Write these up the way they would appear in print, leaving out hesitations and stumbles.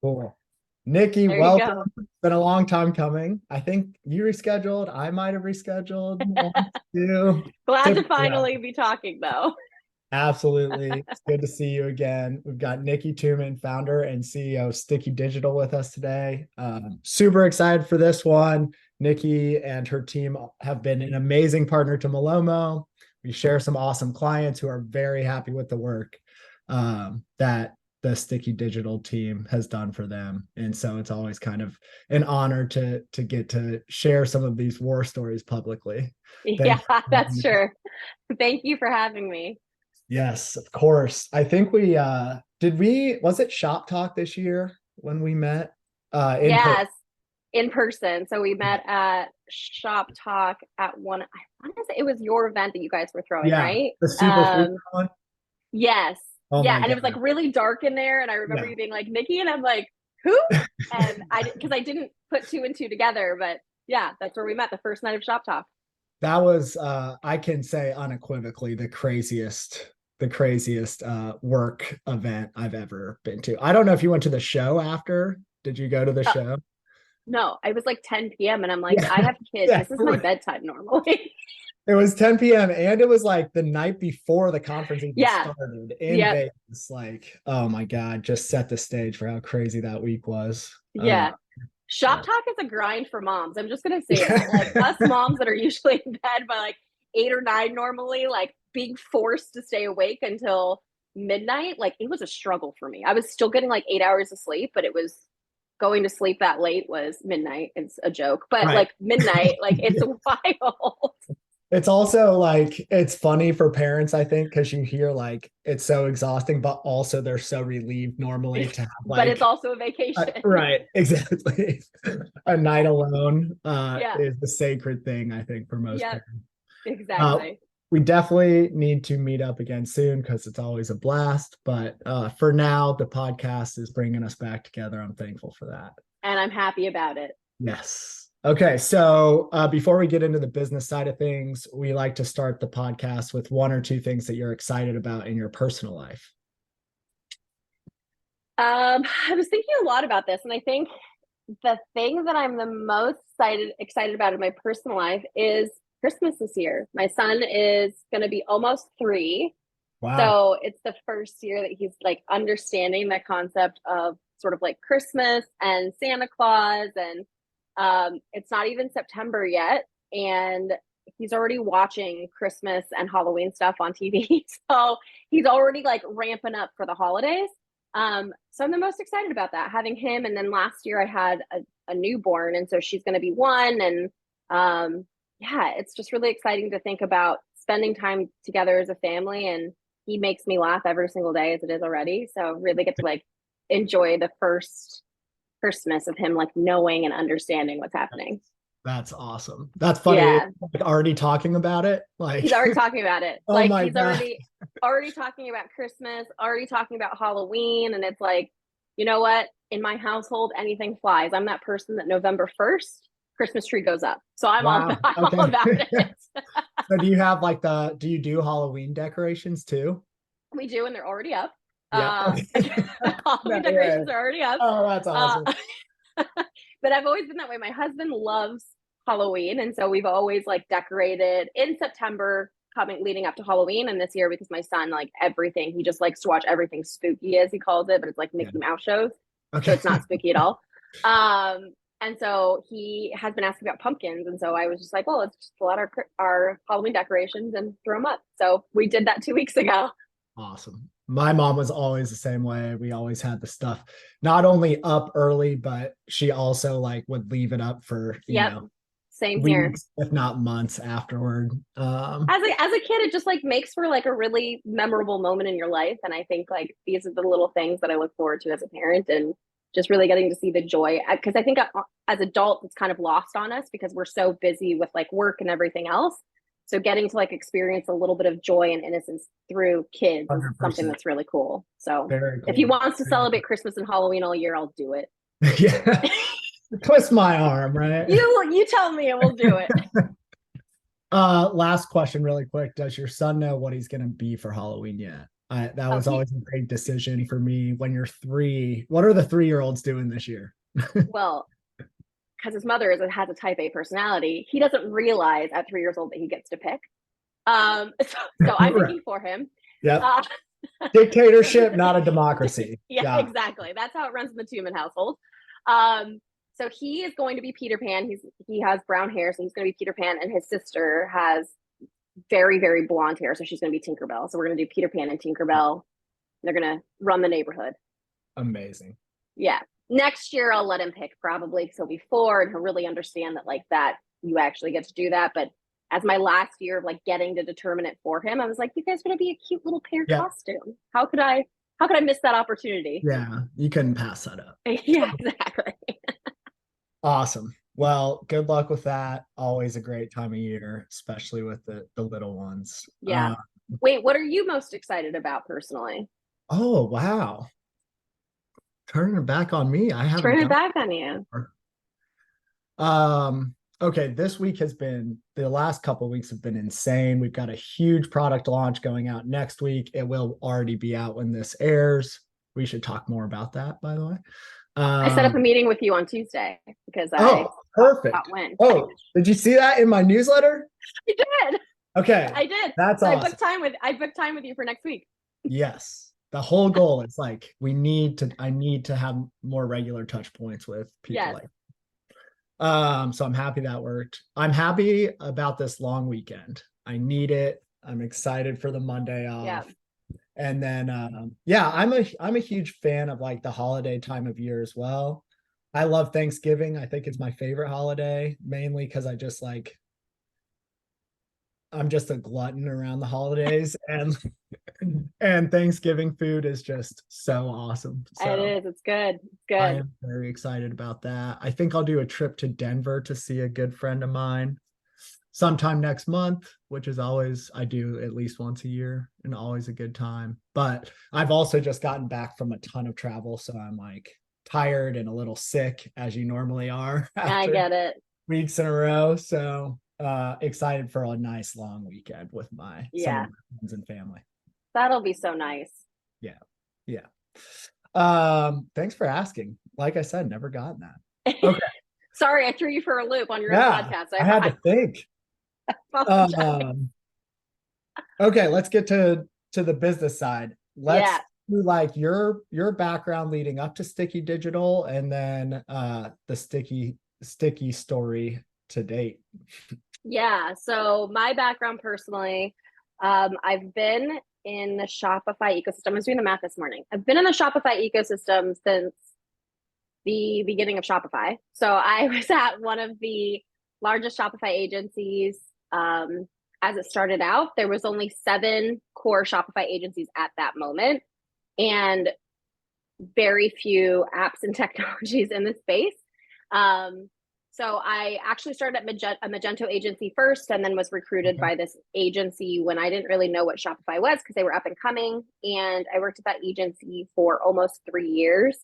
Cool. Nikki, There you welcome. go. It's been a long time coming. I think you rescheduled. I might have rescheduled once too. Glad To to figure out. finally be talking though. Absolutely. It's good to see you again. We've got Nikki Tooman, founder and CEO of Sticky Digital with us today. Super excited for this one. Nikki and her team have been an amazing partner to Malomo. We share some awesome clients who are very happy with the work that the Sticky Digital team has done for them. And so it's always kind of an honor to get to share some of these war stories publicly. Yeah, Thank that's you. true. Thank you for having me. Yes, of course. I think was it Shoptalk this year when we met in person? Yes, in person. So we met at Shoptalk at one, I want to say it was your event that you guys were throwing, Yeah, right? the super freak one. Yes. Oh Yeah, my and it was like God. really dark in there. And I remember Yeah. you being like, Nikki, and I'm like, who? And because I didn't put two and two together, but yeah, that's where we met the first night of Shop Talk. That was I can say unequivocally the craziest work event I've ever been to. I don't know if you went to the show after. Did you go to the Uh, show? no, it was like 10 p.m. and I'm like, Yeah. I have kids. Yeah. This is my bedtime normally. It was 10 p.m. and it was like the night before the conference even Yeah. started in Yep. Vegas. Like, oh my God, just set the stage for how crazy that week was. Yeah. Shop But Talk is a grind for moms. I'm just gonna say yeah. that. Like us moms that are usually in bed by like 8 or 9 normally, like being forced to stay awake until midnight, like it was a struggle for me. I was still getting like 8 hours of sleep, but it was going to sleep that late was midnight. It's a joke, but Right. like midnight, like it's wild. It's also like it's funny for parents, I think, because you hear like it's so exhausting, but also they're so relieved normally to have But it's like also a vacation. right, exactly. A night alone Yeah. is the sacred thing, I think, for most Yep. parents. Uh, Exactly. we definitely need to meet up again soon because it's always a blast. But for now, the podcast is bringing us back together. I'm thankful for that. And I'm happy about it. Yes. Okay. So before we get into the business side of things, we like to start the podcast with one or two things that you're excited about in your personal life. I was thinking a lot about this, and I think the thing that I'm the most excited about in my personal life is Christmas this year. My son is going to be almost 3. Wow. So it's the first year that he's like understanding the concept of sort of like Christmas and Santa Claus. And it's not even September yet. And he's already watching Christmas and Halloween stuff on TV. So he's already like ramping up for the holidays. So I'm the most excited about that, having him. And then last year I had a newborn, and so she's going to be 1. And yeah, it's just really exciting to think about spending time together as a family. And he makes me laugh every single day as it is already. So really get to like enjoy the first Christmas of him like knowing and understanding what's happening. That's awesome. That's funny. Yeah. Like already talking about it. He's Like, already talking about it. oh Like my he's God. already talking about Christmas, already talking about Halloween. And it's like, you know what? In my household, anything flies. I'm that person that November 1st, Christmas tree goes up. So Wow. I'm all Okay. about it. So do you have like do you do Halloween decorations too? We do, and they're already up. Yeah. Okay. Halloween No way. decorations are already up. Oh, that's Uh, awesome. but I've always been that way. My husband loves Halloween, and so we've always like decorated in September, coming leading up to Halloween. And this year, because my son like everything, he just likes to watch everything spooky as he calls it, but it's like Yeah. Mickey Mouse shows, so Okay. it's not spooky at all. And so he has been asking about pumpkins, and so I was just like, well, let's just pull out our Halloween decorations and throw them up. So we did that 2 weeks ago. Awesome. My mom was always the same way. We always had the stuff not only up early, but she also like would leave it up for, Yep, same here. weeks, if not months afterward. As a kid, it just like makes for like a really memorable moment in your life. And I think like these are the little things that I look forward to as a parent, and just really getting to see the joy. Because I think as adults, it's kind of lost on us because we're so busy with like work and everything else. So getting to like experience a little bit of joy and innocence through kids is something 100%. that's really cool. So Very if he cool. wants to celebrate Christmas and Halloween all year, I'll do it. Yeah. Twist my arm, right? You tell me and we'll do it. Last question really quick. Does your son know what he's gonna be for Halloween yet? That Oh, was always a great decision for me. When you're 3, what are the 3-year-olds doing this year? well, because his mother has a type A personality, he doesn't realize at 3 years old that he gets to pick. So I'm Right. picking for him. Yep. Uh, Dictatorship, not a democracy. yeah, Got it. exactly. That's how it runs in the Tooman household. So he is going to be Peter Pan. He has brown hair, so he's going to be Peter Pan, and his sister has very, very blonde hair, so she's going to be Tinkerbell. So we're going to do Peter Pan and Tinkerbell. They're going to run the neighborhood. Amazing. Yeah. Next year, I'll let him pick probably because he'll be 4 and he'll really understand that like that you actually get to do that. But as my last year of like getting to determine it for him, I was like, you guys are going to be a cute little pair Yeah. costume. How could I miss that opportunity? Yeah, you couldn't pass that up. Yeah, exactly. Awesome. Well, good luck with that. Always a great time of year, especially with the little ones. Yeah. Wait, what are you most excited about personally? Oh, wow. Turning it back on me. I haven't Turn it done back on you. Okay, this week has been, the last couple of weeks have been insane. We've got a huge product launch going out next week. It will already be out when this airs. We should talk more about that, by the way. I set up a meeting with you on Tuesday because perfect. When. Oh, did you see that in my newsletter? I did. Okay. I did. That's so awesome. I booked time with you for next week. Yes. The whole goal is like I need to have more regular touch points with people. Yes. Like so I'm happy that worked. I'm happy about this long weekend. I need it. I'm excited for the Monday off. Yeah. And then I'm a huge fan of like the holiday time of year as well. I love Thanksgiving. I think it's my favorite holiday, mainly because I'm just a glutton around the holidays, and Thanksgiving food is just so awesome. So it is. It's good. It's good. I am very excited about that. I think I'll do a trip to Denver to see a good friend of mine sometime next month, which is always, I do at least once a year and always a good time. But I've also just gotten back from a ton of travel, so I'm like tired and a little sick, as you normally are. I get it. Weeks in a row. So excited for a nice long weekend with some of my friends and family. That'll be so nice. Yeah. Thanks for asking. Like I said, never gotten that. Okay. Sorry, I threw you for a loop on your own podcast. I had to think. Okay, let's get to the business side. Let's do like your background leading up to Sticky Digital, and then the sticky story to date. Yeah. So my background personally, I've been in the Shopify ecosystem. I was doing the math this morning. I've been in the Shopify ecosystem since the beginning of Shopify. So I was at one of the largest Shopify agencies. As it started out, there was only 7 core Shopify agencies at that moment, and very few apps and technologies in the space. So I actually started at a Magento agency first, and then was recruited by this agency when I didn't really know what Shopify was because they were up and coming. And I worked at that agency for almost 3 years,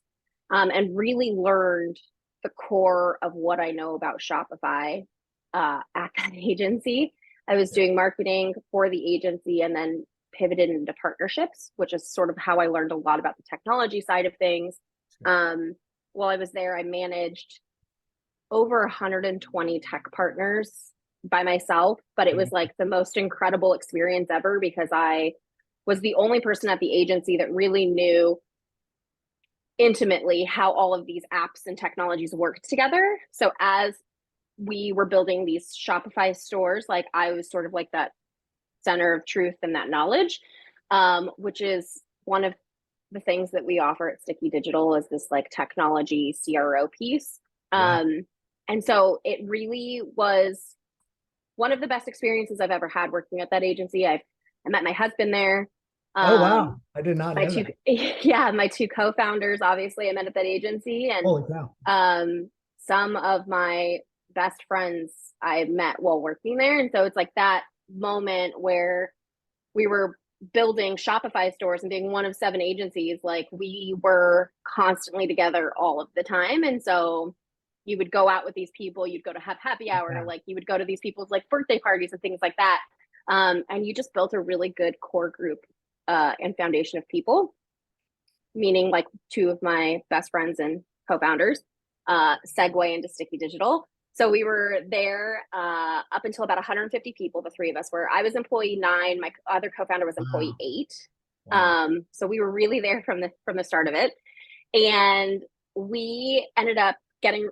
and really learned the core of what I know about Shopify at that agency. I was doing marketing for the agency and then pivoted into partnerships, which is sort of how I learned a lot about the technology side of things. While I was there, I managed over 120 tech partners by myself, but it was like the most incredible experience ever because I was the only person at the agency that really knew intimately how all of these apps and technologies worked together. So as we were building these Shopify stores, like I was sort of like that center of truth and that knowledge, which is one of the things that we offer at Sticky Digital is this like technology CRO piece. And so it really was one of the best experiences I've ever had working at that agency. I met my husband there. Oh, wow. I did not know that. Yeah, my 2 co-founders, obviously, I met at that agency. And holy cow. Some of my best friends I met while working there. And so it's like that moment where we were building Shopify stores and being one of 7 agencies, like we were constantly together all of the time. And so you would go out with these people, you'd go to have happy hour, like you would go to these people's like birthday parties and things like that. And you just built a really good core group and foundation of people, meaning like two of my best friends and co-founders, segue into Sticky Digital. So we were there up until about 150 people, the three of us were. I was employee 9, my other co-founder was employee 8. Wow. So we were really there from the start of it. And we ended up getting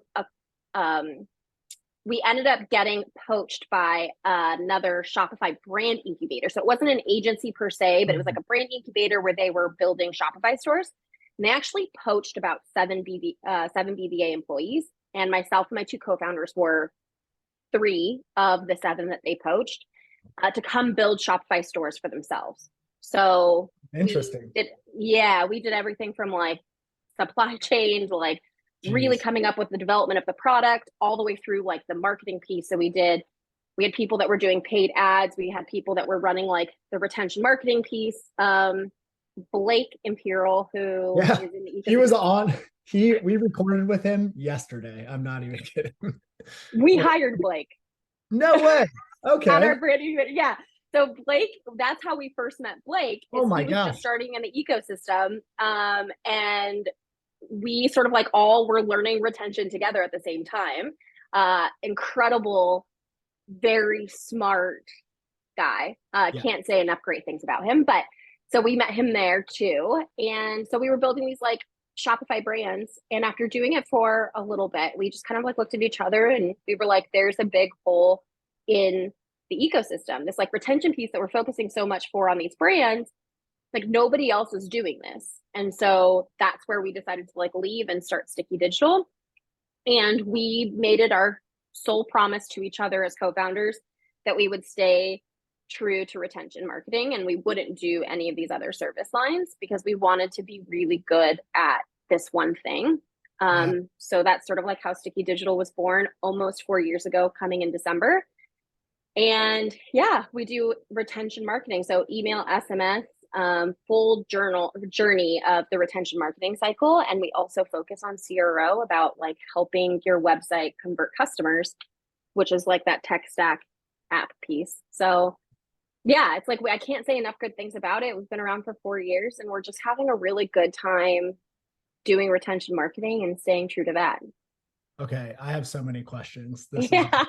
poached by another Shopify brand incubator. So it wasn't an agency per se, but it was like a brand incubator where they were building Shopify stores. And they actually poached about 7 BVA employees. And myself and my two co-founders were 3 of the 7 that they poached to come build Shopify stores for themselves. So Interesting. we did everything from like supply chain to like really coming up with the development of the product all the way through like the marketing piece. So we had people that were doing paid ads. We had people that were running like the retention marketing piece. Blake Imperial, who is in the he was on. We recorded with him yesterday. I'm not even kidding. We hired Blake. No way. Okay. On our brand new, yeah. So Blake, that's how we first met Blake. Oh my he was gosh. just starting in the ecosystem. And we sort of like all were learning retention together at the same time. Incredible, very smart guy. Can't say enough great things about him, but so we met him there too. And so we were building these like Shopify brands. And after doing it for a little bit, we just kind of like looked at each other and we were like, there's a big hole in the ecosystem, this like retention piece that we're focusing so much for on these brands. Like nobody else is doing this. And so that's where we decided to like leave and start Sticky Digital. And we made it our sole promise to each other as co-founders that we would stay true to retention marketing and we wouldn't do any of these other service lines because we wanted to be really good at this one thing. So that's sort of like how Sticky Digital was born almost 4 years ago, coming in December. And yeah, we do retention marketing. So email, SMS, full journey of the retention marketing cycle. And we also focus on CRO, about like helping your website convert customers, which is like that tech stack app piece. So yeah, it's like I can't say enough good things about it. We've been around for 4 years and we're just having a really good time doing retention marketing and staying true to that. Okay, I have so many questions. Yeah.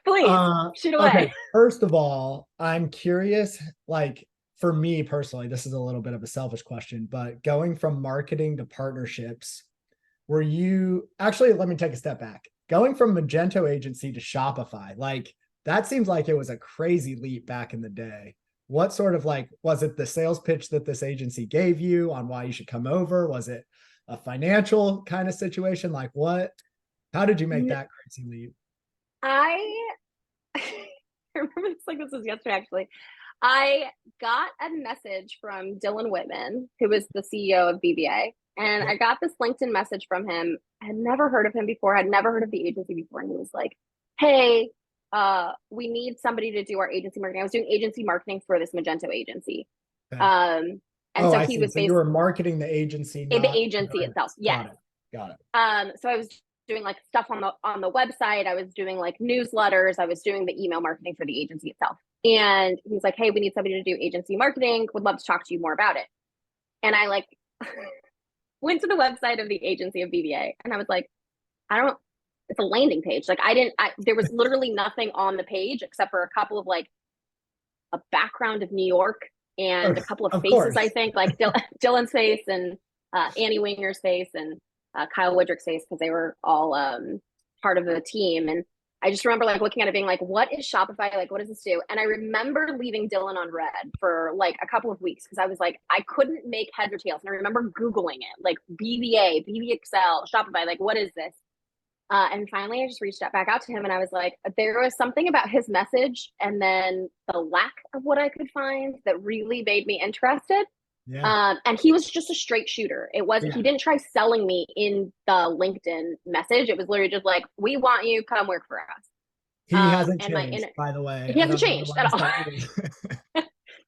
Please shoot away. Okay, first of all, I'm curious, like for me personally, this is a little bit of a selfish question, but going from marketing to partnerships, were you actually, let me take a step back. Going from Magento agency to Shopify, like that seems like it was a crazy leap back in the day. What sort of like, was it the sales pitch that this agency gave you on why you should come over? Was it a financial kind of situation? Like how did you make that crazy leap? I remember this like this was yesterday, actually. I got a message from Dylan Whitman, who was the CEO of BBA. And I got this LinkedIn message from him. I had never heard of him before. I'd never heard of the agency before. And he was like, hey, we need somebody to do our agency marketing. I was doing agency marketing for this Magento agency. Okay. And so he was so you were marketing the agency, the agency itself. Yes. Got it. So I was doing like stuff on the website. I was doing like newsletters. I was doing the email marketing for the agency itself. And he's like, hey, we need somebody to do agency marketing. Would love to talk to you more about it. And I like went to the website of the agency of BBA and I was like, it's a landing page. Like there was literally nothing on the page except for a couple of like a background of New York and a couple of faces, course. I think like Dylan's face and Annie Winger's face and Kyle Woodrick's face, because they were all part of the team. And I just remember like looking at it being like, what is Shopify? Like, what does this do? And I remember leaving Dylan on red for like a couple of weeks because I was like, I couldn't make heads or tails. And I remember Googling it, like BVA, BVXL, Shopify, like, what is this? And finally, I just reached out back out to him and I was like, there was something about his message and then the lack of what I could find that really made me interested. Yeah. And he was just a straight shooter. It wasn't, he didn't try selling me in the LinkedIn message. It was literally just like, we want you, come work for us. He hasn't changed, by the way. He hasn't changed at all.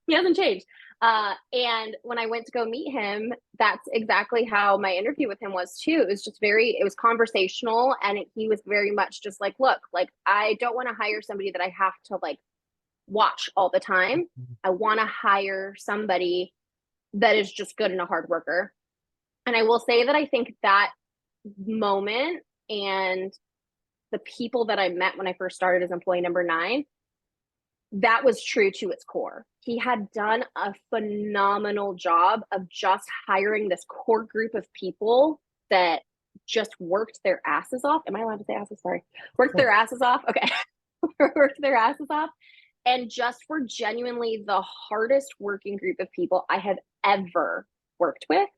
He hasn't changed. And when I went to go meet him, that's exactly how my interview with him was too. It was just it was conversational. And he was very much just like, look, like, I don't want to hire somebody that I have to like watch all the time. I want to hire somebody that is just good and a hard worker. And I will say that I think that moment and the people that I met when I first started as employee number 9, that was true to its core. He had done a phenomenal job of just hiring this core group of people that just worked their asses off. Am I allowed to say asses? Sorry. Worked their asses off. Okay. Worked their asses off. And just were genuinely the hardest working group of people I have ever worked with.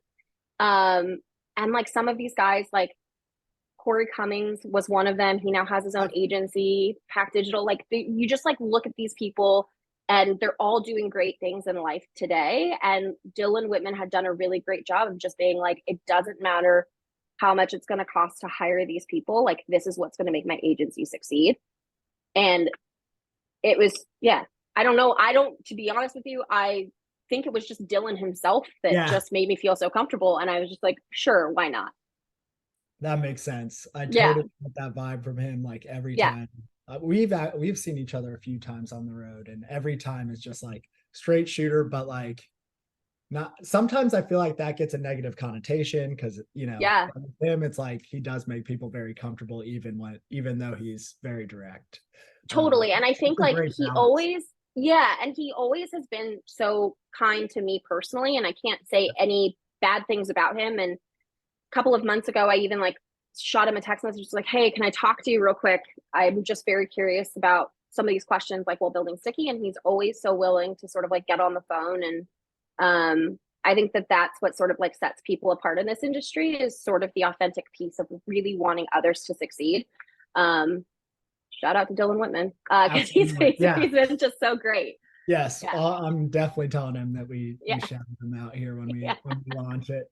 And like some of these guys, like Corey Cummings was one of them. He now has his own agency, Pack Digital. Like you just like look at these people and they're all doing great things in life today. And Dylan Whitman had done a really great job of just being like, it doesn't matter how much it's going to cost to hire these people. Like this is what's going to make my agency succeed. And it was, I don't know. To be honest with you, I think it was just Dylan himself that just made me feel so comfortable. And I was just like, sure, why not? That makes sense. I totally get that vibe from him. Like every time we've seen each other a few times on the road, and every time it's just like straight shooter, but like not. Sometimes I feel like that gets a negative connotation because with him it's like he does make people very comfortable, even though he's very direct. Totally, and I think like he always has been so kind to me personally, and I can't say any bad things about him. And couple of months ago, I even like shot him a text message like, hey, can I talk to you real quick? I'm just very curious about some of these questions, like while building Sticky. And he's always so willing to sort of like get on the phone. And I think that that's what sort of like sets people apart in this industry, is sort of the authentic piece of really wanting others to succeed. Shout out to Dylan Whitman, because he's been just so great. Yes, I'm definitely telling him that we shout him out here when we launch it.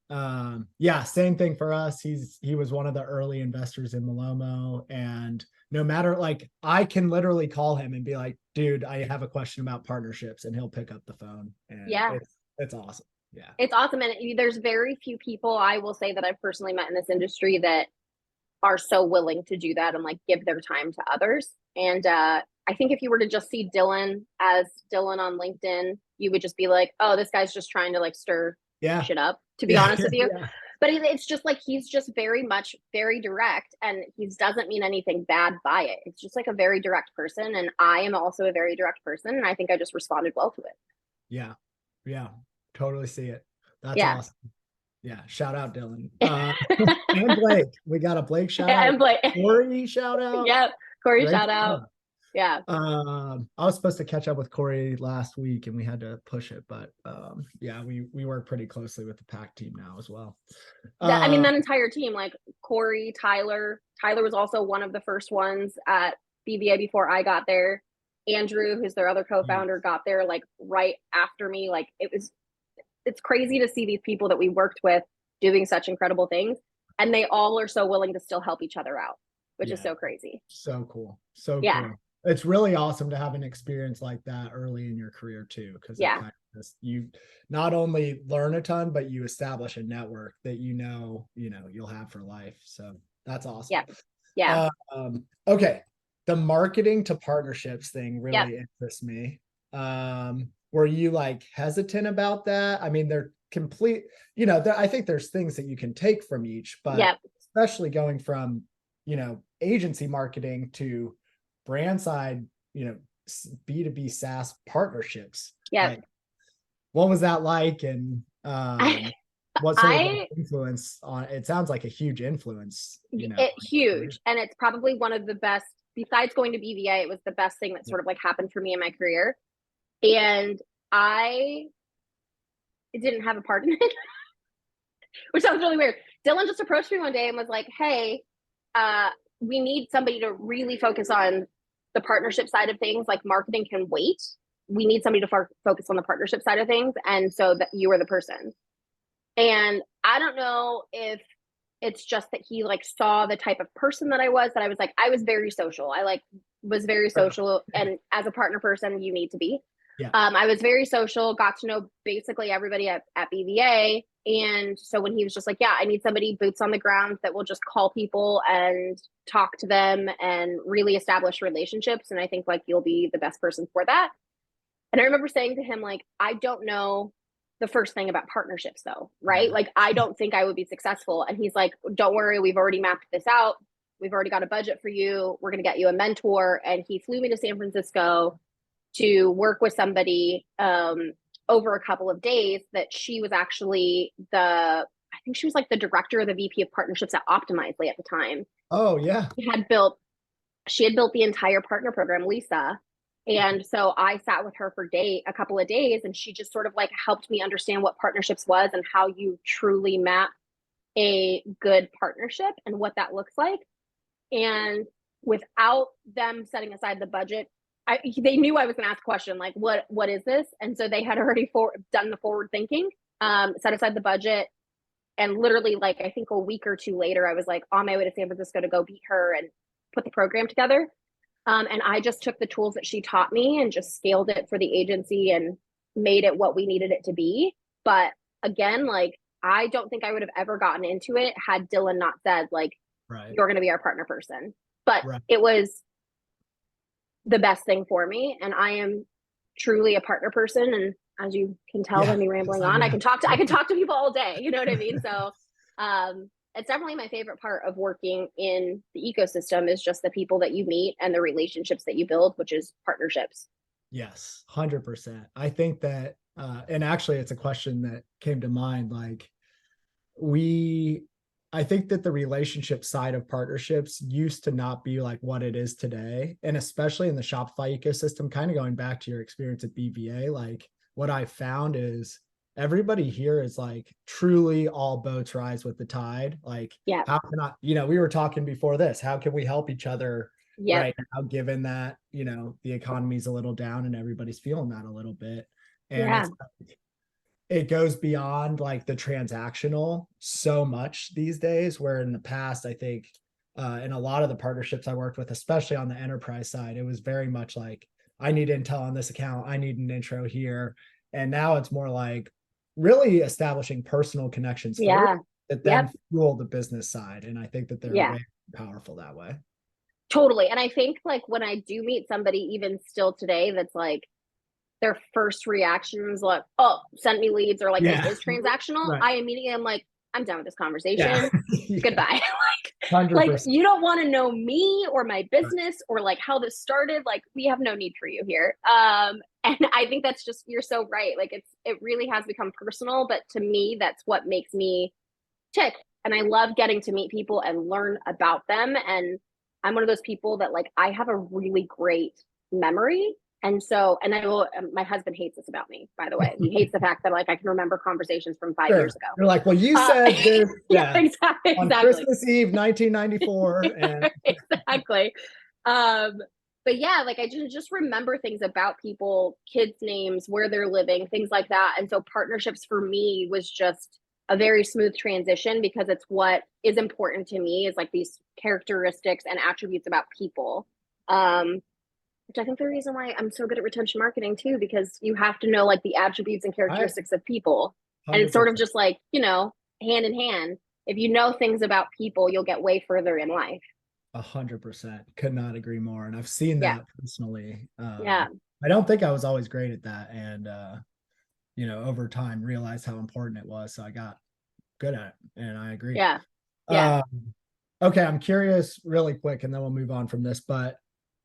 Same thing for us. He was one of the early investors in Malomo, and no matter, like, I can literally call him and be like, dude, I have a question about partnerships, and he'll pick up the phone. And it's awesome. Yeah, it's awesome. And there's very few people, I will say, that I've personally met in this industry that are so willing to do that and like give their time to others. And I think if you were to just see Dylan as Dylan on LinkedIn, you would just be like, oh, this guy's just trying to like stir shit up, to be honest with you. But it's just like, he's just very direct, and he doesn't mean anything bad by it. It's just like a very direct person. And I am also a very direct person. And I think I just responded well to it. Yeah. Yeah. Totally see it. That's awesome. Yeah. Shout out Dylan. And Blake. We got a Blake shout out. And Blake. Corey shout out. Yep. Corey shout out. Yeah. I was supposed to catch up with Corey last week and we had to push it, but we work pretty closely with the Pack team now as well. I mean, that entire team, like Corey, Tyler was also one of the first ones at BVA before I got there. Andrew, who's their other co-founder, got there like right after me. Like it's crazy to see these people that we worked with doing such incredible things, and they all are so willing to still help each other out, which is so crazy. So cool. Cool. It's really awesome to have an experience like that early in your career too, because you not only learn a ton, but you establish a network that you'll have for life. So that's awesome. Okay, the marketing to partnerships thing really interests me. Were you like hesitant about that? I mean, they're complete, I think there's things that you can take from each, but especially going from agency marketing to brand side, B2B SaaS partnersks. Like, what was that like? And what sort of influence on it? Sounds like a huge influence. Huge. And it's probably one of the best, besides going to BVA, it was the best thing that sort of like happened for me in my career. And I didn't have a part in it, which sounds really weird. Dylan just approached me one day and was like, hey, we need somebody to really focus on the partnership side of things. Like, marketing can wait. We need somebody to focus on the partnership side of things. And so that you were the person. And I don't know if it's just that he like saw the type of person that I was like, I was very social. I was very social. And as a partner person, you need to be. I was very social, got to know basically everybody at BVA. And so when he was just like, I need somebody boots on the ground that will just call people and talk to them and really establish relationships. And I think like you'll be the best person for that. And I remember saying to him, like, I don't know the first thing about partnerships though, right? Like, I don't think I would be successful. And he's like, don't worry, we've already mapped this out. We've already got a budget for you. We're going to get you a mentor. And he flew me to San Francisco to work with somebody over a couple of days that she was actually I think she was like the director or the VP of partnerships at Optimizely at the time. Oh yeah. She had built the entire partner program, Lisa. And so I sat with her for a couple of days, and she just sort of like helped me understand what partnerships was and how you truly map a good partnership and what that looks like. And without them setting aside the budget, they knew I was going to ask a question like, what is this? And so they had already done the forward thinking, set aside the budget. And literally, like, I think a week or two later, I was like on my way to San Francisco to go beat her and put the program together. And I just took the tools that she taught me and just scaled it for the agency and made it what we needed it to be. But again, like, I don't think I would have ever gotten into it had Dylan not said, like, you're going to be our partner person. But it was the best thing for me. And I am truly a partner person. And as you can tell by me rambling on, I can talk to people all day. You know what I mean? So it's definitely my favorite part of working in the ecosystem is just the people that you meet and the relationships that you build, which is partnerships. Yes, 100%. I think that, and actually it's a question that came to mind. Like I think that the relationship side of partnerships used to not be like what it is today. And especially in the Shopify ecosystem, kind of going back to your experience at BVA, like what I found is everybody here is like truly all boats rise with the tide. Like, how can I, we were talking before this, how can we help each other right now, given that, the economy's a little down and everybody's feeling that a little bit. And it's like, it goes beyond like the transactional so much these days, where in the past, I think, in a lot of the partnerships I worked with, especially on the enterprise side, it was very much like, I need intel on this account. I need an intro here. And now it's more like really establishing personal connections first, that then fuel the business side. And I think that they're very powerful that way. Totally. And I think like when I do meet somebody even still today, that's like, their first reaction is like, oh, send me leads, or like, it is transactional. I immediately am like, I'm done with this conversation. Goodbye. like you don't want to know me or my business or like how this started. Like, we have no need for you here. And I think that's just, you're so right. Like it really has become personal, but to me, that's what makes me tick. And I love getting to meet people and learn about them. And I'm one of those people that like, I have a really great memory. And so, and I will, my husband hates this about me, by the way. He hates the fact that like I can remember conversations from 5 years ago. You're like, well, you said this. Exactly. On Christmas Eve, 1994. And exactly. But yeah, like I just remember things about people, kids' names, where they're living, things like that. And so partnerships for me was just a very smooth transition, because it's what is important to me is like these characteristics and attributes about people. Which I think the reason why I'm so good at retention marketing too, because you have to know like the attributes and characteristics of people. 100%. And it's sort of just like, hand in hand. If you know things about people, you'll get way further in life. 100%. Could not agree more. And I've seen that personally. I don't think I was always great at that. And, over time realized how important it was. So I got good at it, and I agree. Okay. I'm curious really quick, and then we'll move on from this, but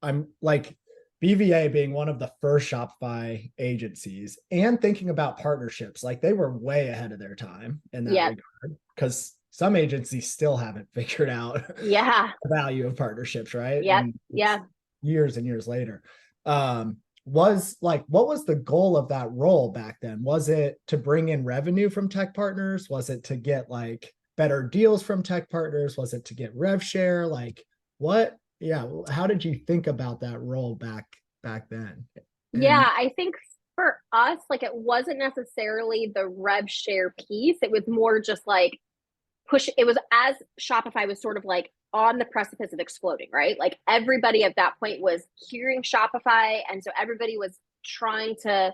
I'm like, BVA being one of the first Shopify agencies and thinking about partnerships, like they were way ahead of their time in that regard, because some agencies still haven't figured out the value of partnerships, right? Years and years later. Was like, what was the goal of that role back then? Was it to bring in revenue from tech partners? Was it to get like better deals from tech partners? Was it to get rev share? Like what? How did you think about that role back then? I think for us, like it wasn't necessarily the rev share piece. It was more just like it was as Shopify was sort of like on the precipice of exploding, right? Like everybody at that point was hearing Shopify. And so everybody was trying to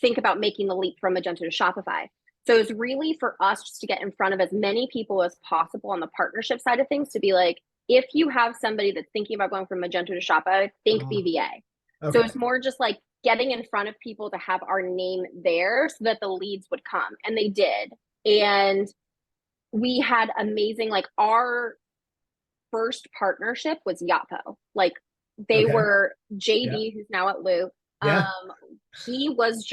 think about making the leap from Magento to Shopify. So it was really for us just to get in front of as many people as possible on the partnership side of things, to be like, if you have somebody that's thinking about going from Magento to Shopify, think BVA. So it's more just like getting in front of people to have our name there so that the leads would come. And they did. And we had amazing, like our first partnership was Yotpo. Like they were JD, who's now at Loop. Yeah. He was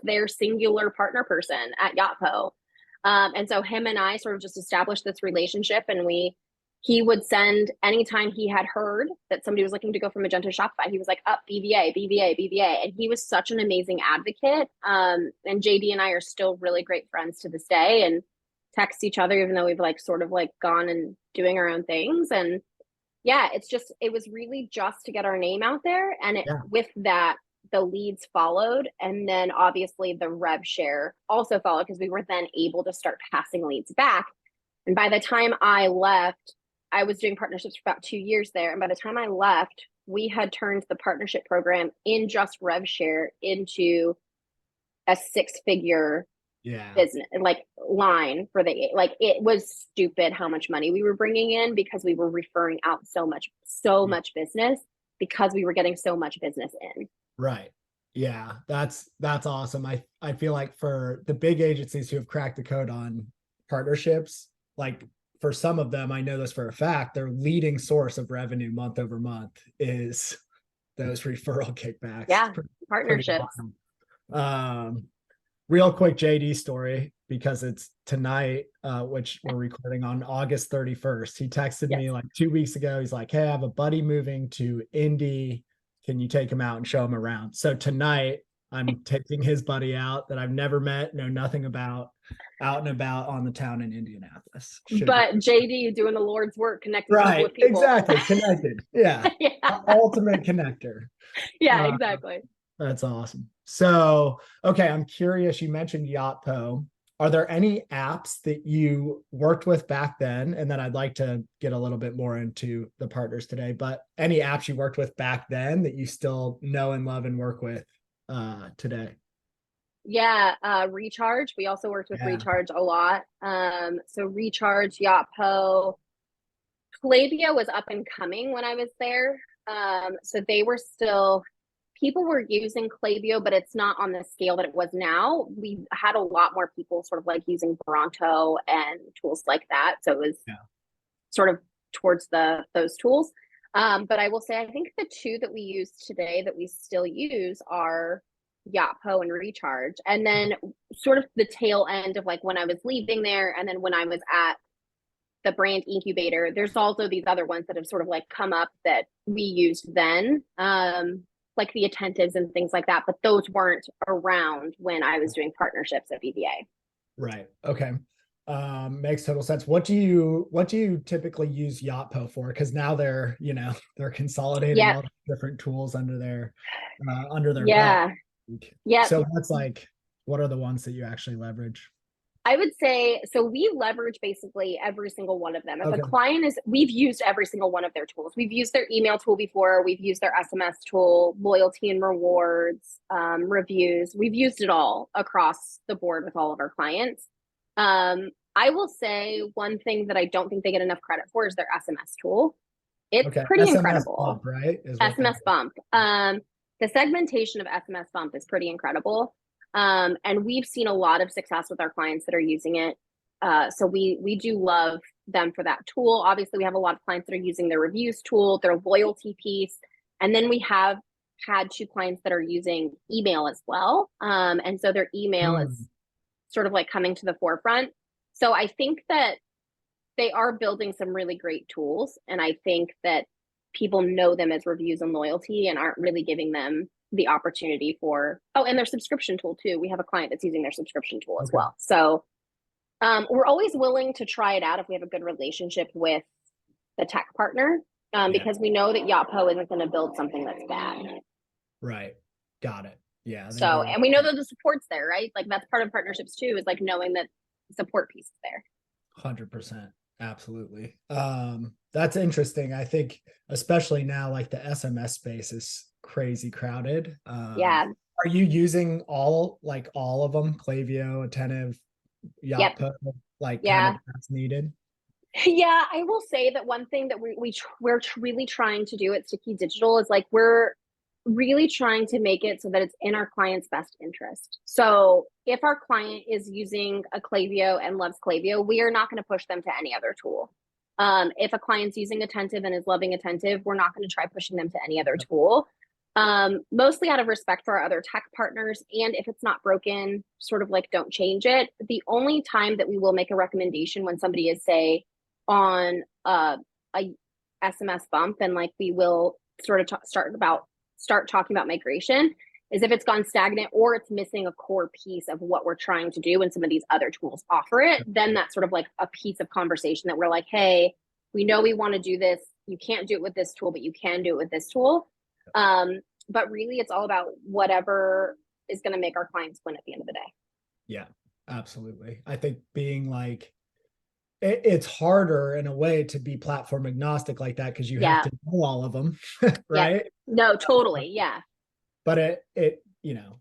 their singular partner person at Yotpo. And so him and I sort of just established this relationship, and he would send anytime he had heard that somebody was looking to go from Magento to Shopify, he was like, up BVA, BVA, BVA. And he was such an amazing advocate. And JD and I are still really great friends to this day and text each other, even though we've like sort of like gone and doing our own things. And yeah, it was really just to get our name out there. And with that, the leads followed. And then obviously the rev share also followed, because we were then able to start passing leads back. And by the time I left, I was doing partnerships for about 2 years there. And by the time I left, we had turned the partnership program in just rev share into a 6-figure business, like line for like, it was stupid how much money we were bringing in, because we were referring out so much business, because we were getting so much business in. Right. Yeah. That's awesome. I feel like for the big agencies who have cracked the code on partnerships, like for some of them, I know this for a fact, their leading source of revenue month over month is those referral kickbacks. Yeah. Partnerships. Real quick JD story, because it's tonight, which we're recording on August 31st. He texted me like 2 weeks ago. He's like, hey, I have a buddy moving to Indy. Can you take him out and show him around? So tonight I'm taking his buddy out that I've never met, know nothing about, out and about on the town in Indianapolis. But JD doing the Lord's work, connecting people with people. Exactly. Connected. Yeah. Ultimate connector. Yeah, exactly. That's awesome. So, okay, I'm curious. You mentioned Yotpo. Are there any apps that you worked with back then? And then I'd like to get a little bit more into the partners today, but any apps you worked with back then that you still know and love and work with today? Yeah, Recharge. We also worked with Recharge a lot. So Recharge, Yotpo, Klaviyo was up and coming when I was there. So they were still, people were using Klaviyo, but it's not on the scale that it was now. We had a lot more people sort of like using Bronto and tools like that. So it was sort of towards those tools. But I will say, I think the two that we use today that we still use are Yotpo and Recharge. And then sort of the tail end of like when I was leaving there, and then when I was at the brand incubator, there's also these other ones that have sort of like come up that we used then, like the Attentives and things like that, but those weren't around when I was doing partnerships at BVA. Right. Okay. Makes total sense. What do you typically use Yotpo for? Because now they're consolidating all the different tools under their belt. Yeah. So what are the ones that you actually leverage? I would say, so we leverage basically every single one of them. If a client we've used every single one of their tools. We've used their email tool before. We've used their SMS tool, loyalty and rewards, reviews. We've used it all across the board with all of our clients. I will say one thing that I don't think they get enough credit for is their SMS tool. It's pretty SMS incredible. Bump, right? SMS Bump. The segmentation of SMS Bump is pretty incredible. And we've seen a lot of success with our clients that are using it. So we do love them for that tool. Obviously, we have a lot of clients that are using their reviews tool, their loyalty piece. And then we have had 2 clients that are using email as well. And so their email is sort of like coming to the forefront. So I think that they are building some really great tools. And I think that people know them as reviews and loyalty and aren't really giving them the opportunity for, and their subscription tool too. We have a client that's using their subscription tool as well. So we're always willing to try it out if we have a good relationship with the tech partner, because we know that Yotpo isn't going to build something that's bad. Right. Got it. Yeah. So, and we know that the support's there, right? Like that's part of partnerships too, is like knowing that the support piece is there. 100%. Absolutely. That's interesting. I think especially now, like the SMS space is crazy crowded. Are you using all of them? Klaviyo, Attentive, Yotpo, kind of as needed? Yeah, I will say that one thing that we're really trying to do at Sticky Digital is like we're really trying to make it so that it's in our client's best interest. So if our client is using a Klaviyo and loves Klaviyo, we are not going to push them to any other tool. If a client's using Attentive and is loving Attentive, we're not going to try pushing them to any other tool. Mostly out of respect for our other tech partners. And if it's not broken, sort of like don't change it. The only time that we will make a recommendation when somebody is, say, on a SMS bump, and like we will sort of start talking about migration, is if it's gone stagnant or it's missing a core piece of what we're trying to do and some of these other tools offer it, then that's sort of like a piece of conversation that we're like, hey, we know we want to do this. You can't do it with this tool, but you can do it with this tool. But really it's all about whatever is going to make our clients win at the end of the day. Yeah, absolutely. I think being like, it's harder in a way to be platform agnostic like that, because you have to know all of them, right? No, totally. Yeah. But it,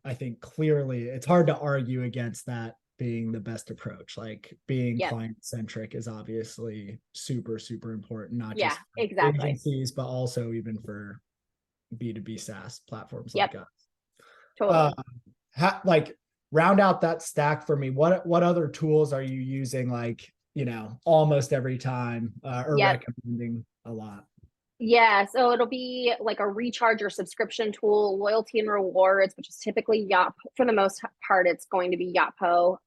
I think clearly it's hard to argue against that being the best approach. Like being client centric is obviously super, super important, not just agencies, but also even for B2B SaaS platforms like us. Totally. Like round out that stack for me. What other tools are you using? Like, almost every time, or recommending a lot? Yeah, so it'll be like a recharge or subscription tool, loyalty and rewards, which is typically Yotpo. For the most part, it's going to be Yotpo.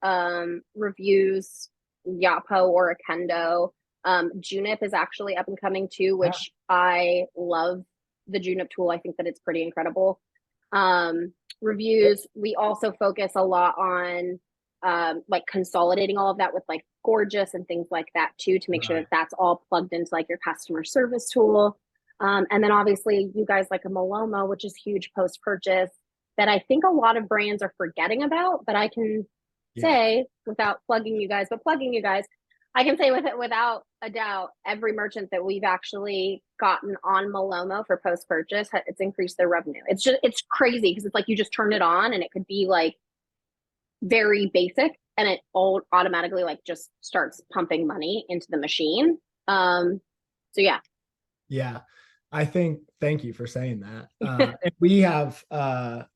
Reviews, Yotpo or Okendo. Junip is actually up and coming too, which I love the Junip tool. I think that it's pretty incredible. Reviews, we also focus a lot on like consolidating all of that with like Gorgias and things like that too, to make sure that that's all plugged into like your customer service tool. And then obviously you guys like a Malomo, which is huge post-purchase, that I think a lot of brands are forgetting about, but I can say, without plugging you guys, I can say without a doubt, every merchant that we've actually gotten on Malomo for post-purchase, it's increased their revenue. It's crazy because it's like you just turn it on and it could be like very basic and it all automatically like just starts pumping money into the machine. So yeah. I think, thank you for saying that. And we have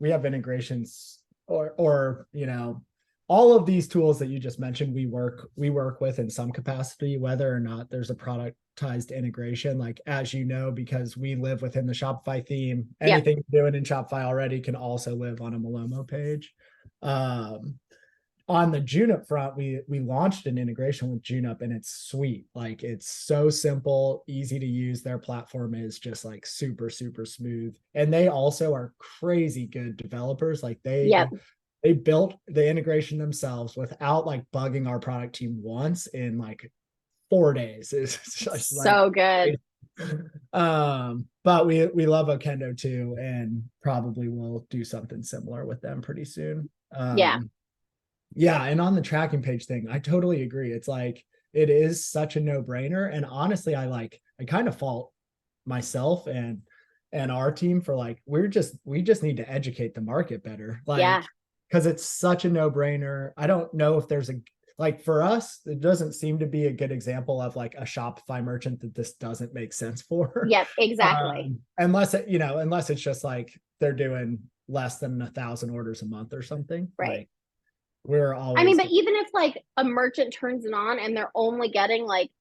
integrations or all of these tools that you just mentioned, we work with in some capacity, whether or not there's a productized integration. Like, as you know, because we live within the Shopify theme, anything you're doing in Shopify already can also live on a Malomo page. On the Junip front, we launched an integration with Junip, and it's sweet. Like, it's so simple, easy to use. Their platform is just like super, super smooth. And they also are crazy good developers. Like they built the integration themselves without like bugging our product team once in like 4 days. It's just so good. But we love Okendo too, and probably will do something similar with them pretty soon. And on the tracking page thing, I totally agree. It's like, it is such a no-brainer. And honestly, I kind of fault myself and our team for like, we just need to educate the market better. Like, because it's such a no-brainer. I don't know if there's like, for us, it doesn't seem to be a good example of like a Shopify merchant that this doesn't make sense for. Yes, exactly. Unless it's just like they're doing less than 1,000 orders a month or something. Right. Like, we're always, I mean, but even if like a merchant turns it on and they're only getting like,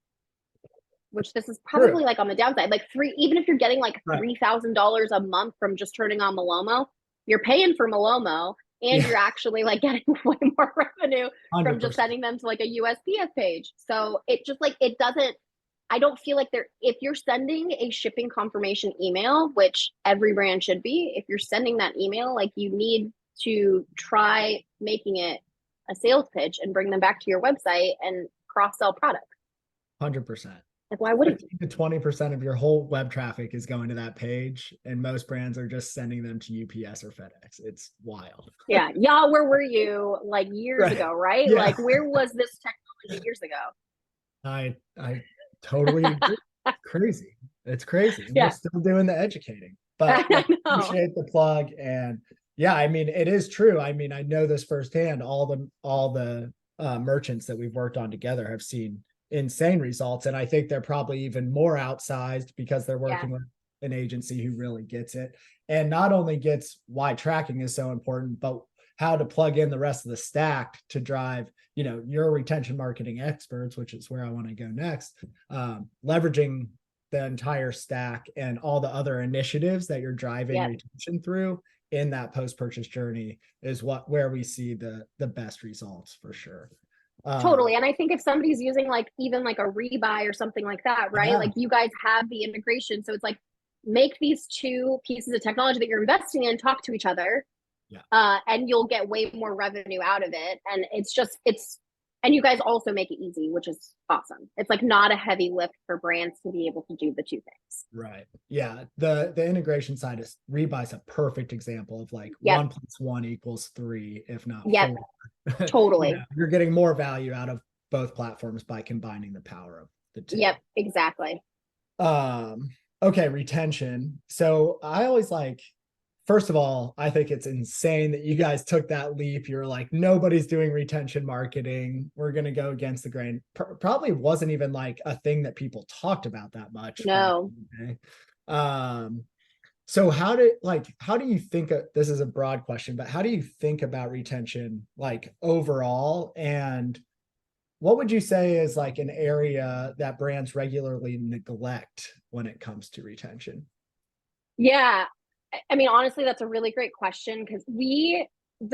which this is probably like on the downside, like even if you're getting like $3,000 a month from just turning on Malomo, you're paying for Malomo and you're actually like getting way more revenue 100%. From just sending them to like a USPS page. So it just like, I don't feel like if you're sending a shipping confirmation email, which every brand should be, if you're sending that email, like you need to try making it a sales pitch and bring them back to your website and cross-sell products. 100%. Like, why wouldn't you? 20% of your whole web traffic is going to that page, and most brands are just sending them to UPS or FedEx. It's wild. Yeah. Y'all, where were you like years ago, right? Yeah. Like, where was this technology years ago? I totally agree. Crazy. It's crazy. We're still doing the educating, but I appreciate the plug. And yeah, I mean, it is true. I mean, I know this firsthand. All the merchants that we've worked on together have seen insane results. And I think they're probably even more outsized because they're working with an agency who really gets it. and not only gets why tracking is so important, but how to plug in the rest of the stack to drive, your retention marketing experts, which is where I want to go next, leveraging the entire stack and all the other initiatives that you're driving retention through in that post-purchase journey is where we see the best results for sure. Totally. And I think if somebody's using even a rebuy or something like that, right? Like you guys have the integration. So it's like, make these two pieces of technology that you're investing in talk to each other. And you'll get way more revenue out of it. And and you guys also make it easy, which is awesome. It's like not a heavy lift for brands to be able to do the two things. Right. Yeah. The integration side is Rebuy's a perfect example of 1 + 1 = 3, if not 4. Totally. You're getting more value out of both platforms by combining the power of the two. Yep, exactly. Okay, retention. So I always first of all, I think it's insane that you guys took that leap. You're like, nobody's doing retention marketing. We're going to go against the grain. Probably wasn't even a thing that people talked about that much. No. So how do you think this is a broad question, but how do you think about retention overall? And what would you say is an area that brands regularly neglect when it comes to retention? Yeah. I mean, honestly, that's a really great question because the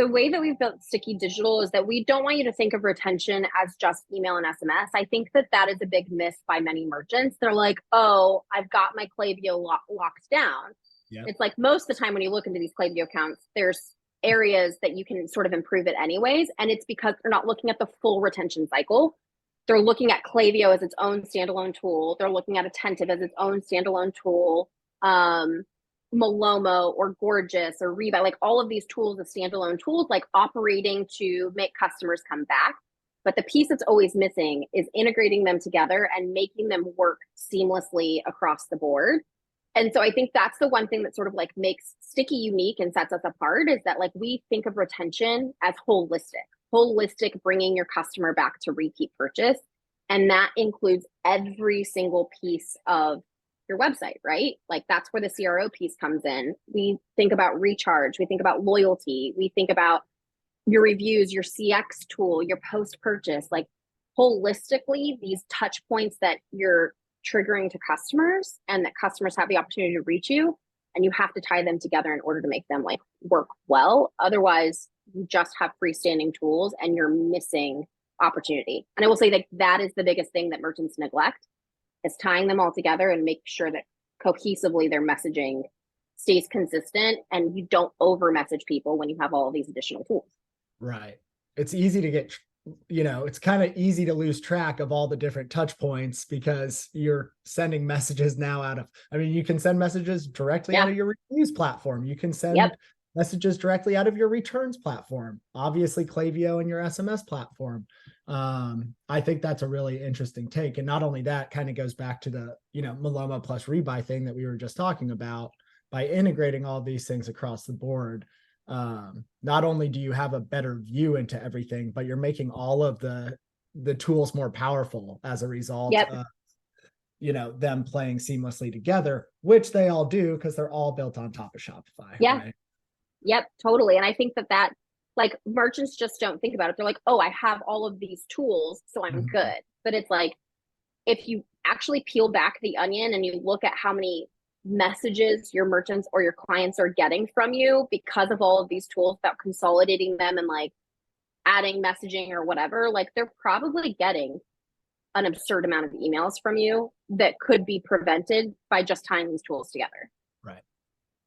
way that we've built Sticky Digital is that we don't want you to think of retention as just email and SMS. I think that is a big miss by many merchants. They're like, oh, I've got my Klaviyo locked down. Yep. It's like most of the time when you look into these Klaviyo accounts, there's areas that you can sort of improve it anyways. And it's because they're not looking at the full retention cycle. They're looking at Klaviyo as its own standalone tool. They're looking at Attentive as its own standalone tool. Malomo or Gorgias or Rebuy, all of these tools as standalone tools, operating to make customers come back. But the piece that's always missing is integrating them together and making them work seamlessly across the board. And so I think that's the one thing that sort of makes Sticky unique and sets us apart is that we think of retention as holistic, bringing your customer back to repeat purchase. And that includes every single piece of your website, right? That's where the CRO piece comes in. We think about recharge. We think about loyalty. We think about your reviews, your CX tool, your post-purchase, holistically, these touch points that you're triggering to customers and that customers have the opportunity to reach you. And you have to tie them together in order to make them work well. Otherwise, you just have freestanding tools and you're missing opportunity. And I will say that is the biggest thing that merchants neglect is tying them all together and make sure that cohesively their messaging stays consistent and you don't over message people when you have all of these additional tools. Right. It's easy to get, it's kind of easy to lose track of all the different touch points because you're sending messages now you can send messages directly out of your reviews platform. You can send messages directly out of your returns platform, obviously Klaviyo and your SMS platform. I think that's a really interesting take. And not only that, kind of goes back to the, Malomo plus Rebuy thing that we were just talking about. By integrating all these things across the board, not only do you have a better view into everything, but you're making all of the tools more powerful as a result of, them playing seamlessly together, which they all do because they're all built on top of Shopify. Yeah. Right? Yep, totally. And I think that merchants just don't think about it. They're like, oh, I have all of these tools, so I'm good. But it's if you actually peel back the onion and you look at how many messages your merchants or your clients are getting from you because of all of these tools, about consolidating them and adding messaging or whatever, they're probably getting an absurd amount of emails from you that could be prevented by just tying these tools together.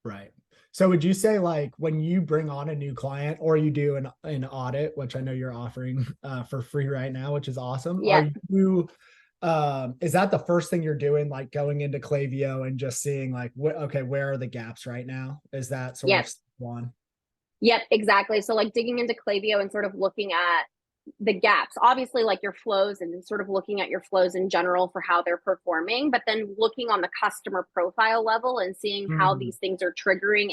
Right. So would you say when you bring on a new client or you do an audit, which I know you're offering for free right now, which is awesome. Yeah. Is that the first thing you're doing, going into Klaviyo and just seeing where are the gaps right now? Is that sort of one? Yep, exactly. So digging into Klaviyo and sort of looking at the gaps, obviously your flows and sort of looking at your flows in general for how they're performing, but then looking on the customer profile level and seeing how these things are triggering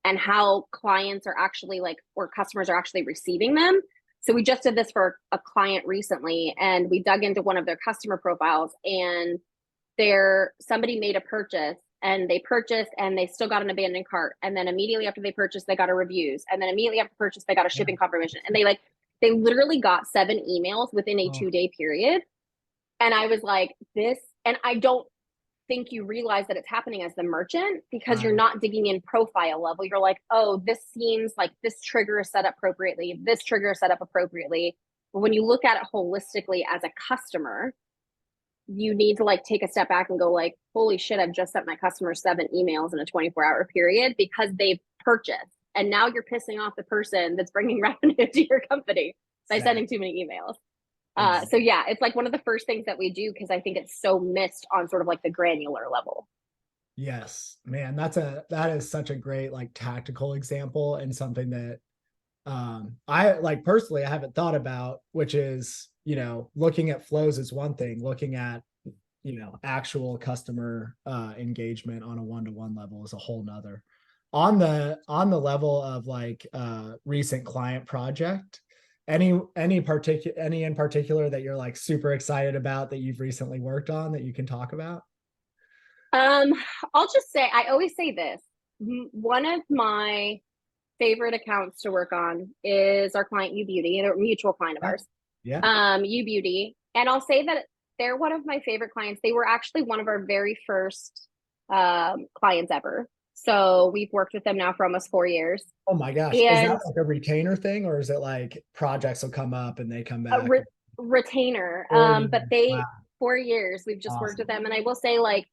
and how clients are actually or customers are actually receiving them. So we just did this for a client recently and we dug into one of their customer profiles and somebody made a purchase and they purchased and they still got an abandoned cart. And then immediately after they purchased, they got a reviews. And then immediately after purchase, they got a shipping confirmation. And they literally got 7 emails within a 2-day period. And I was like, this, and I don't think you realize that it's happening as the merchant because you're not digging in profile level. You're like, oh, this seems like this trigger is set up appropriately. This trigger is set up appropriately. But when you look at it holistically as a customer, you need to like take a step back and go like, holy shit, I've just sent my customer 7 emails in a 24-hour period because they've purchased. And now you're pissing off the person that's bringing revenue to your company by sending too many emails. So yeah, it's like one of the first things that we do because I think it's so missed on sort of like the granular level. Yes, man, that is such a great like tactical example and something that I like personally I haven't thought about, which is, looking at flows is one thing, looking at, actual customer engagement on a one-to-one level is a whole nother. On the level of like recent client project, any in particular that you're like super excited about that you've recently worked on that you can talk about? I'll just say, I always say this. One of my favorite accounts to work on is our client U Beauty, a mutual client of ours. Yeah. U Beauty. And I'll say that they're one of my favorite clients. They were actually one of our very first clients ever. So we've worked with them now for almost 4 years. Oh my gosh. Is that like a retainer thing or is it like projects will come up and they come back? Retainer. But Wow. 4 years we've just worked with them. And I will say like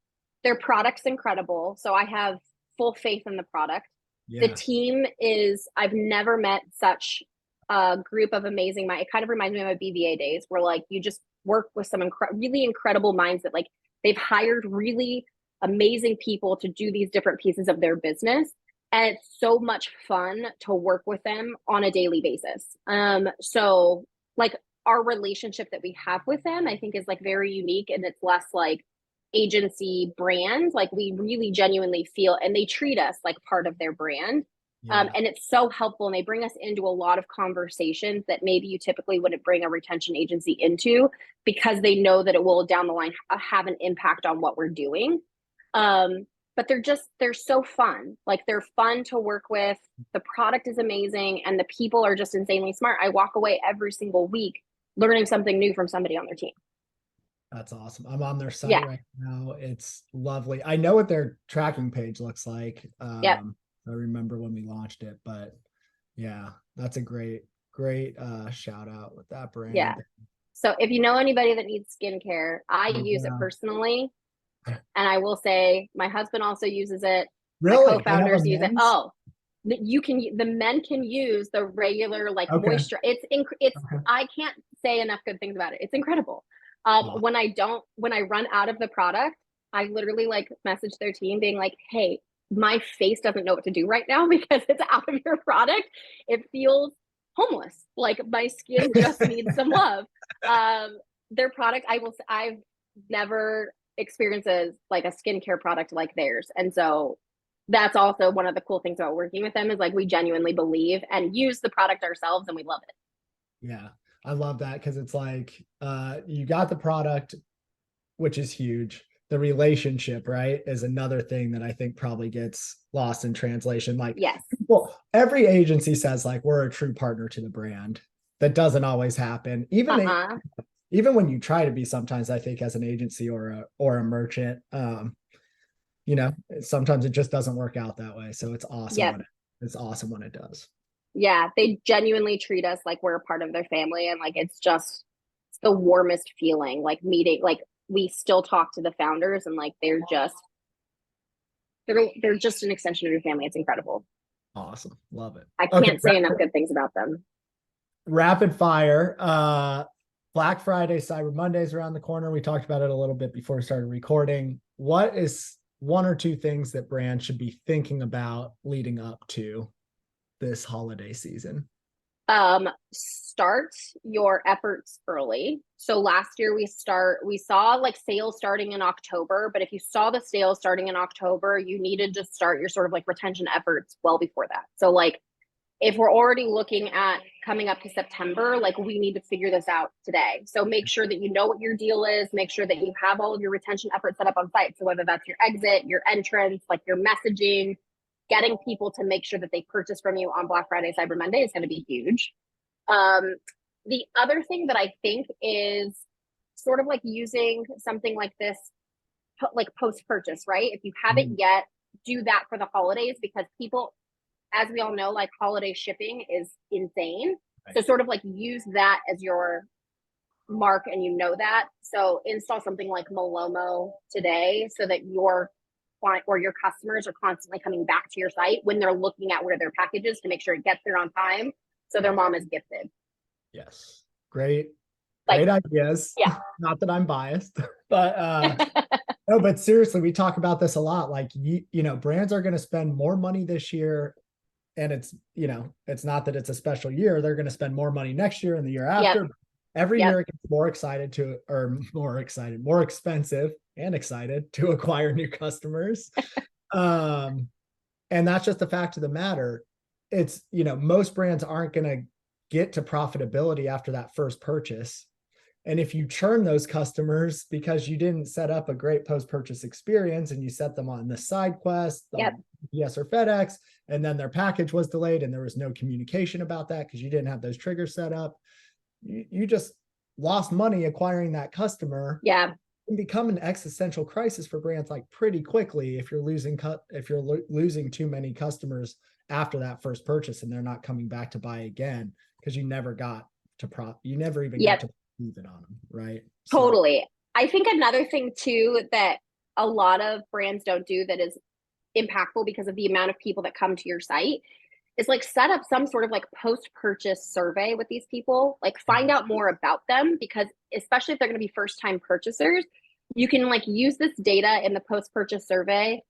their product's incredible. So I have full faith in the product. Yeah. The team I've never met such a group of amazing minds. It kind of reminds me of my BVA days where like you just work with some really incredible minds that like they've hired really amazing people to do these different pieces of their business. And it's so much fun to work with them on a daily basis. So like our relationship that we have with them, I think is like very unique and it's less like agency brand. Like we really genuinely feel, and they treat us like part of their brand. Yeah. And it's so helpful. And they bring us into a lot of conversations that maybe you typically wouldn't bring a retention agency into because they know that it will down the line have an impact on what we're doing. But they're so fun. Like they're fun to work with. The product is amazing and the people are just insanely smart. I walk away every single week learning something new from somebody on their team. That's awesome. I'm on their site right now. It's lovely. I know what their tracking page looks like. I remember when we launched it, but yeah, that's a great shout out with that brand. Yeah. So if you know anybody that needs skincare, I use it personally. And I will say my husband also uses it. Really? My co-founders use it. Oh, the men can use the regular like moisture. It's I can't say enough good things about it. It's incredible. When I run out of the product, I literally like message their team being like, hey, my face doesn't know what to do right now because it's out of your product. It feels homeless. Like my skin just needs some love. Their product, I've never experienced like a skincare product like theirs. And so that's also one of the cool things about working with them is like we genuinely believe and use the product ourselves and we love it. Yeah. I love that because it's like you got the product, which is huge. The relationship, right, is another thing that I think probably gets lost in translation. Like, yes, every agency says like we're a true partner to the brand. That doesn't always happen. Even when you try to be, sometimes I think as an agency or a merchant, sometimes it just doesn't work out that way. So it's awesome. It's awesome when it does. Yeah, they genuinely treat us like we're a part of their family, and like it's the warmest feeling. Like meeting, like we still talk to the founders, and like they're just an extension of your family. It's incredible. Awesome, love it. I can't say enough good things about them. Rapid fire. Black Friday, Cyber Monday's around the corner. We talked about it a little bit before we started recording. What is 1 or 2 things that brands should be thinking about leading up to this holiday season? Start your efforts early. So last year we saw like sales starting in October, but if you saw the sales starting in October, you needed to start your sort of like retention efforts well before that. So like if we're already looking at coming up to September, like we need to figure this out today. So make sure that you know what your deal is, make sure that you have all of your retention efforts set up on site. So whether that's your exit, your entrance, like your messaging, getting people to make sure that they purchase from you on Black Friday, Cyber Monday is going to be huge. The other thing that I think is sort of like using something like this, like post-purchase, right? If you haven't yet, do that for the holidays, because people, as we all know, like holiday shipping is insane. Right. So sort of like use that as your mark, and you know that. So install something like Malomo today so that your client or your customers are constantly coming back to your site when they're looking at where their package is to make sure it gets there on time, so their mom is gifted. Yes. Great ideas. Yeah. Not that I'm biased, but no, but seriously, we talk about this a lot. Like, you know, brands are going to spend more money this year, and it's, you know, it's not that it's a special year. They're going to spend more money next year and the year after. Yep. Every year it gets more expensive and excited to acquire new customers. And that's just the fact of the matter. It's, you know, most brands aren't going to get to profitability after that first purchase. And if you churn those customers because you didn't set up a great post-purchase experience and you set them on the side quest, UPS or FedEx, and then their package was delayed and there was no communication about that because you didn't have those triggers set up, you just lost money acquiring that customer. Yeah. It can become an existential crisis for brands like pretty quickly if you're losing too many customers after that first purchase and they're not coming back to buy again because you never got to got to move it on them, right? Totally. So, I think another thing too that a lot of brands don't do that is impactful because of the amount of people that come to your site is like set up some sort of like post-purchase survey with these people, like find out more about them, because especially if they're going to be first-time purchasers, you can like use this data in the post-purchase survey.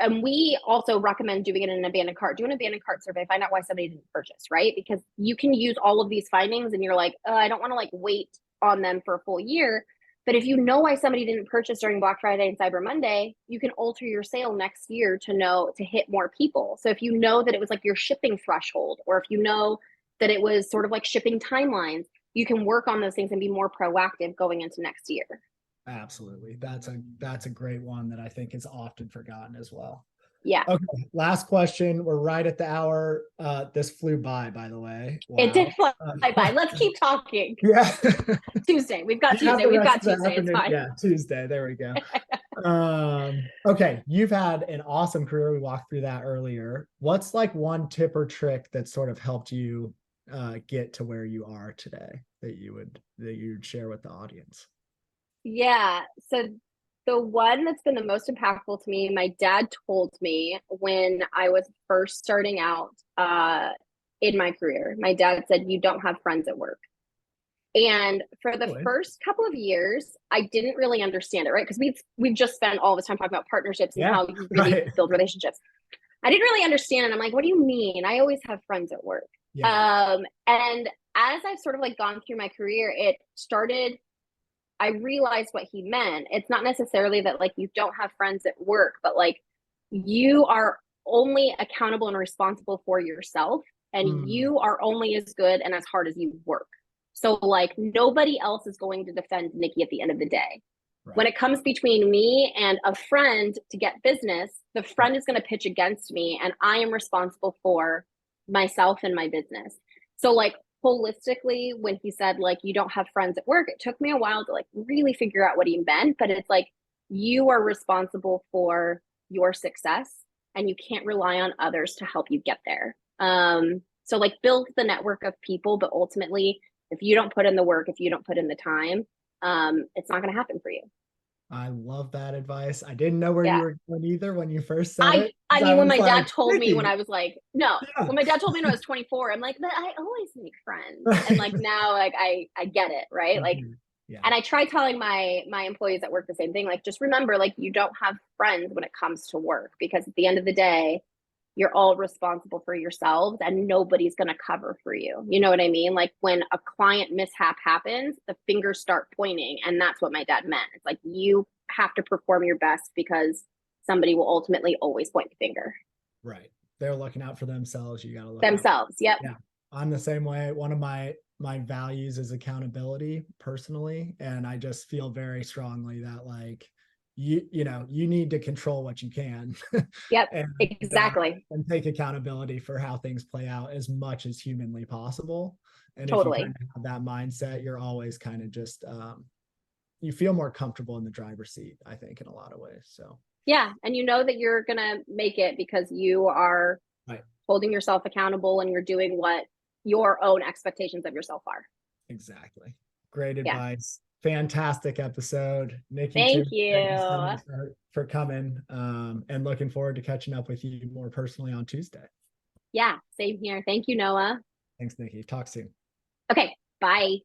And we also recommend doing it in an abandoned cart. Do an abandoned cart survey, find out why somebody didn't purchase, right? Because you can use all of these findings and you're like, oh, I don't want to like wait on them for a full year. But if you know why somebody didn't purchase during Black Friday and Cyber Monday, you can alter your sale next year to hit more people. So if you know that it was like your shipping threshold, or if you know that it was sort of like shipping timelines, you can work on those things and be more proactive going into next year. Absolutely. That's a great one that I think is often forgotten as well. Yeah. Okay. Last question. We're right at the hour. This flew by the way. Wow. It did fly by. Let's keep talking. Yeah. Tuesday. We've got Tuesday. It's fine. Yeah. Tuesday. There we go. Okay. You've had an awesome career. We walked through that earlier. What's like one tip or trick that sort of helped you get to where you are today that you'd share with the audience? Yeah. So the one that's been the most impactful to me, my dad told me when I was first starting out in my career. My dad said, you don't have friends at work. And for the first couple of years, I didn't really understand it, right? Because we've just spent all this time talking about partnerships and how you really build relationships. I didn't really understand it. I'm like, what do you mean? I always have friends at work. Yeah. And as I've sort of like gone through my career, I realized what he meant. It's not necessarily that like you don't have friends at work, but like you are only accountable and responsible for yourself, and you are only as good and as hard as you work. So like nobody else is going to defend Nikki at the end of the day. Right. When it comes between me and a friend to get business, the friend is going to pitch against me, and I am responsible for myself and my business. So like holistically, when he said like you don't have friends at work, it took me a while to like really figure out what he meant, but it's like you are responsible for your success and you can't rely on others to help you get there. So like build the network of people, but ultimately if you don't put in the work, if you don't put in the time, it's not going to happen for you. I love that advice. I didn't know where you were going either when you first said it. I mean, when my dad told me when I was like, when my dad told me when I was 24, I'm like, but I always make friends. And like now, like I get it, right? Like, and I try telling my employees at work the same thing. Like, just remember, like, you don't have friends when it comes to work, because at the end of the day, you're all responsible for yourselves and nobody's going to cover for you. You know what I mean? Like when a client mishap happens, the fingers start pointing. And that's what my dad meant. It's like, you have to perform your best because somebody will ultimately always point the finger. Right. they're looking out for themselves, you got to look themselves. Yep. Yeah, I'm the same way. One of my values is accountability personally, and I just feel very strongly that like you need to control what you can. Yep. and, Exactly. and take accountability for how things play out as much as humanly possible. And if you Totally. kind of have that mindset, you're always kind of just you feel more comfortable in the driver's seat, I think, in a lot of ways. So yeah, and you know that you're gonna make it because you are right. holding yourself accountable and you're doing what your own expectations of yourself are. Exactly. Great Yeah. advice. Fantastic episode. Nikki, too. Thank you. Thank you so much for coming. And looking forward to catching up with you more personally on Tuesday. Yeah, same here. Thank you, Noah. Thanks, Nikki. Talk soon. Okay, bye.